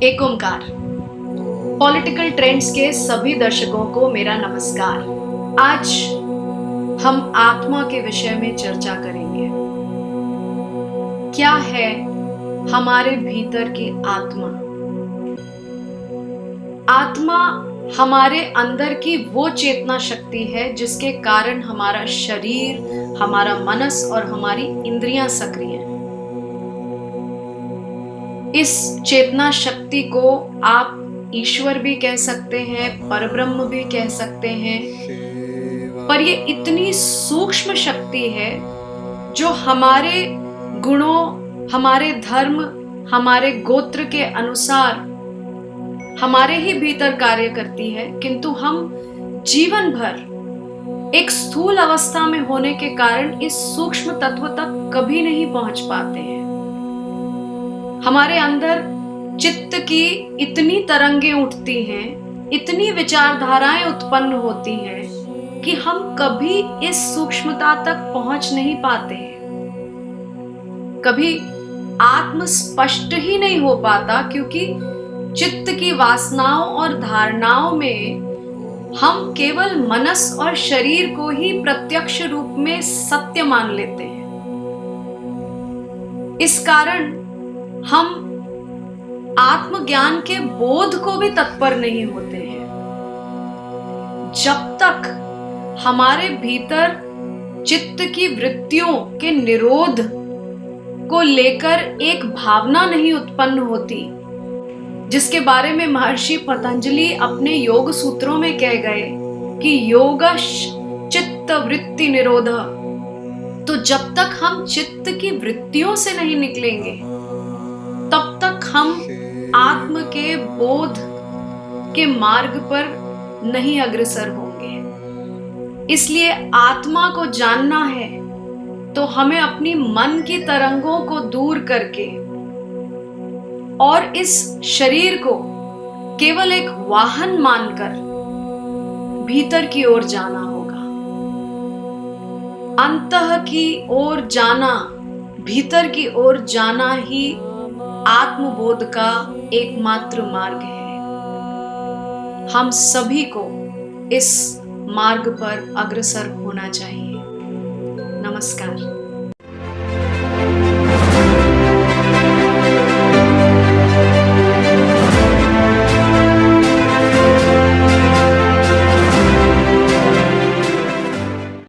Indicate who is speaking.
Speaker 1: एक ओंकार। Political trends के सभी दर्शकों को मेरा नमस्कार। आज हम आत्मा के विषय में चर्चा करेंगे। क्या है हमारे भीतर की आत्मा? आत्मा हमारे अंदर की वो चेतना शक्ति है जिसके कारण हमारा शरीर, हमारा मनस और हमारी इंद्रियां सक्रिय हैं। इस चेतना शक्ति को आप ईश्वर भी कह सकते हैं, परब्रह्म भी कह सकते हैं, पर ये इतनी सूक्ष्म शक्ति है जो हमारे गुणों, हमारे धर्म, हमारे गोत्र के अनुसार हमारे ही भीतर कार्य करती है, किंतु हम जीवन भर एक स्थूल अवस्था में होने के कारण इस सूक्ष्म तत्व तक कभी नहीं पहुंच पाते हैं। हमारे अंदर चित्त की इतनी तरंगें उठती हैं, इतनी विचारधाराएं उत्पन्न होती हैं कि हम कभी इस सूक्ष्मता तक पहुंच नहीं पाते हैं। कभी आत्म स्पष्ट ही नहीं हो पाता, क्योंकि चित्त की वासनाओं और धारणाओं में हम केवल मनस और शरीर को ही प्रत्यक्ष रूप में सत्य मान लेते हैं। इस कारण हम आत्मज्ञान के बोध को भी तत्पर नहीं होते हैं। जब तक हमारे भीतर चित्त की वृत्तियों के निरोध को लेकर एक भावना नहीं उत्पन्न होती, जिसके बारे में महर्षि पतंजलि अपने योग सूत्रों में कह गए कि योगश चित्त वृत्ति निरोध, तो जब तक हम चित्त की वृत्तियों से नहीं निकलेंगे तब तक हम आत्म के बोध के मार्ग पर नहीं अग्रसर होंगे। इसलिए आत्मा को जानना है तो हमें अपनी मन की तरंगों को दूर करके और इस शरीर को केवल एक वाहन मानकर भीतर की ओर जाना होगा। अंतः की ओर जाना, भीतर की ओर जाना ही आत्मबोध का एकमात्र मार्ग है। हम सभी को इस मार्ग पर अग्रसर होना चाहिए। नमस्कार।